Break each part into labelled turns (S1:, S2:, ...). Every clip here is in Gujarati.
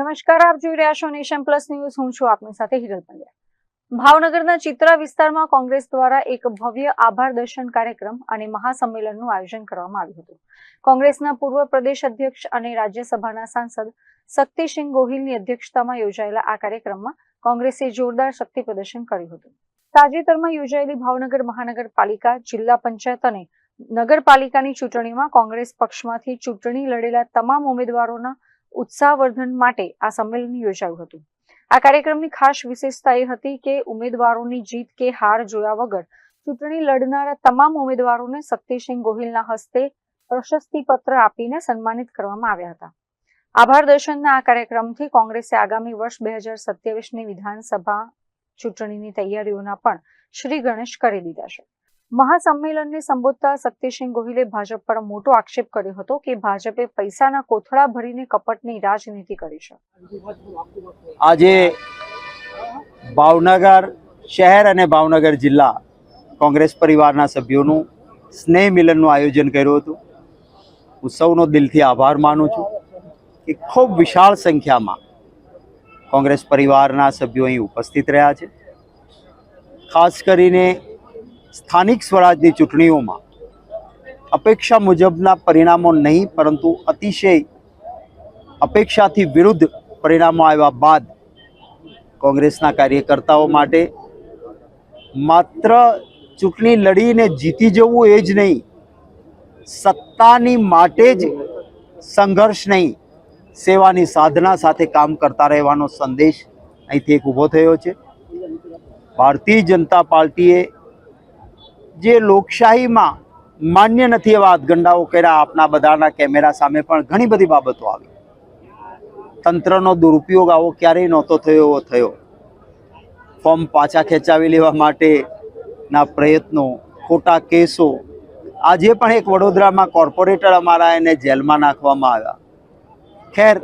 S1: નમસ્કાર, આપ જોઈ રહ્યા છો નેશન પ્લસ ન્યૂઝ. હું છું આપની સાથે હિરલ પંડ્યા. ભાવનગરના ચિત્રા વિસ્તારમાં કોંગ્રેસ દ્વારા એક ભવ્ય આભાર દર્શન કાર્યક્રમ અને મહાસંમેલનનું આયોજન કરવામાં આવ્યું હતું. કોંગ્રેસના પૂર્વ પ્રદેશ અધ્યક્ષ અને રાજ્યસભાના સાંસદ શક્તિસિંહ ગોહિલની અધ્યક્ષતામાં યોજાયેલા આ કાર્યક્રમમાં કોંગ્રેસે જોરદાર શક્તિ પ્રદર્શન કર્યું હતું. તાજેતરમાં યોજાયેલી ભાવનગર મહાનગરપાલિકા, જિલ્લા પંચાયત અને નગરપાલિકાની ચૂંટણીમાં કોંગ્રેસ પક્ષમાંથી ચૂંટણી લડેલા તમામ ઉમેદવારોના ઉત્સાહવર્ધન માટે આ સંમેલન યોજાયું હતું. આ કાર્યક્રમની ખાસ વિશેષતા એ હતી કે ઉમેદવારોની જીત કે હાર જોયા વગર ચૂંટણી લડનારા તમામ ઉમેદવારોને શક્તિસિંહ ગોહિલના હસ્તે પ્રશસ્તિપત્ર આપીને સન્માનિત કરવામાં આવ્યા હતા. આભાર દર્શનના આ કાર્યક્રમથી કોંગ્રેસે આગામી વર્ષ 2027ની વિધાનસભા ચૂંટણીની તૈયારીઓના પણ શ્રી ગણેશ કરી દીધા છે. મહાસંમેલનને સંબોધતા શક્તિસિંહ ગોહિલે ભાજપ પર મોટો આક્ષેપ કર્યો હતો કે ભાજપે પૈસાના કોથળા ભરીને કપટની રાજનીતિ કરી છે.
S2: આજે ભાવનગર શહેર અને ભાવનગર જિલ્લા કોંગ્રેસ પરિવારના સભ્યોનું સ્નેહ મિલનનું આયોજન કર્યું હતું. હું સૌનો દિલથી આભાર માનું છું કે ખૂબ વિશાળ સંખ્યામાં કોંગ્રેસ પરિવારના સભ્યો અહીં ઉપસ્થિત રહ્યા છે. ખાસ કરીને સ્થાનિક સ્વરાજની ચૂંટણીઓમાં અપેક્ષા મુજબના પરિણામો નહીં, પરંતુ અતિશય અપેક્ષાથી વિરુદ્ધ પરિણામો આવ્યા બાદ કોંગ્રેસના કાર્યકર્તાઓ માટે માત્ર ચૂંટણી લડીને જીતી જવું એ જ નહીં, સત્તાની માટે જ સંઘર્ષ નહીં, સેવાની સાધના સાથે કામ કરતા રહેવાનો સંદેશ અહીંથી એક ઊભો થયો છે. ભારતીય જનતા પાર્ટીએ જે લોકશાહીમાં માન્ય નથી એવા હાથગંડાઓ કર્યા, આપના બધાના કેમેરા સામે પણ ઘણી બધી બાબતો આવી. તંત્રનો દુરુપયોગ આવો ક્યારેય નહોતો થયો એવો થયો. ફોર્મ પાછા ખેંચાવી લેવા માટેના પ્રયત્નો, ખોટા કેસો. આજે પણ એક વડોદરામાં કોર્પોરેટર અમારા એને જેલમાં નાખવામાં આવ્યા. ખેર,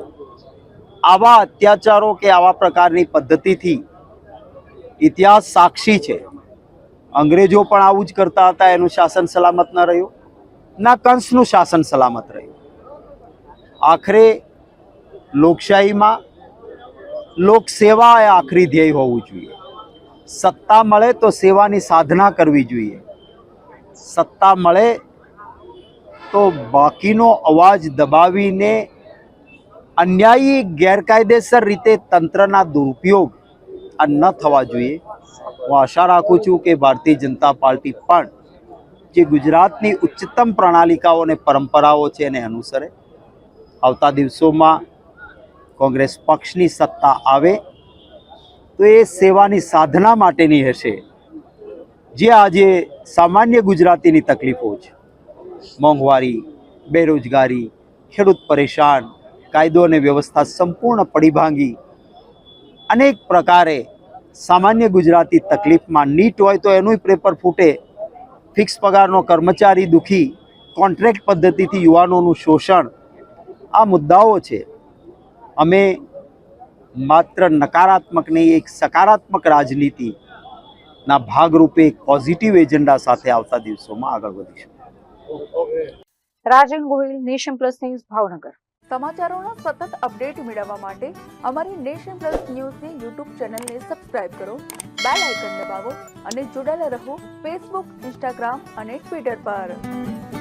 S2: આવા અત્યાચારો કે આવા પ્રકારની પદ્ધતિથી ઇતિહાસ સાક્ષી છે. અંગ્રેજો પણ આવું જ કરતા હતા. એનું શાસન સલામત ન રહ્યું, ના કંસનું શાસન સલામત રહ્યું. આખરે લોકશાહીમાં લોકસેવા એ આખરી ધ્યેય હોવું જોઈએ. સત્તા મળે તો સેવાની સાધના કરવી જોઈએ. સત્તા મળે તો બાકીનો અવાજ દબાવીને અન્યાયી ગેરકાયદેસર રીતે તંત્રના દુરુપયોગ આ ન થવા જોઈએ. હું આશા રાખું છું કે ભારતીય જનતા પાર્ટી પણ જે ગુજરાતની ઉચ્ચતમ પ્રણાલિકાઓ અને પરંપરાઓ છે એને અનુસરે. આવતા દિવસોમાં કોંગ્રેસ પક્ષની સત્તા આવે તો એ સેવાની સાધના માટેની હશે. જે આજે સામાન્ય ગુજરાતીની તકલીફો છે, મોંઘવારી, બેરોજગારી, ખેડૂત પરેશાન, કાયદો અને વ્યવસ્થા સંપૂર્ણ પડી ભાંગી, અનેક પ્રકારે સામાન્ય ગુજરાતી તકલીફમાં, નીટ હોય તો એનું પેપર ફૂટે, ફિક્સ પગારનો કર્મચારી દુખી, કોન્ટ્રાક્ટ પદ્ધતિથી યુવાનોનું શોષણ, આ મુદ્દાઓ છે. અમે માત્ર નકારાત્મક નહીં, એક સકારાત્મક રાજનીતિના ભાગરૂપે એક પોઝિટિવ એજન્ડા સાથે આવતા દિવસોમાં આગળ વધીશું.
S1: Rajan Gohil, nation plus news, Bhavnagar.
S3: સમાચારોના સતત અપડેટ મેળવવા માટે અમારી નેશન પ્લસ ન્યૂઝની યુટ્યુબ ચેનલને સબસ્ક્રાઇબ કરો, બેલ આઇકન દબાવો અને જોડાયેલા રહો ફેસબુક, ઇન્સ્ટાગ્રામ અને ટ્વિટર પર.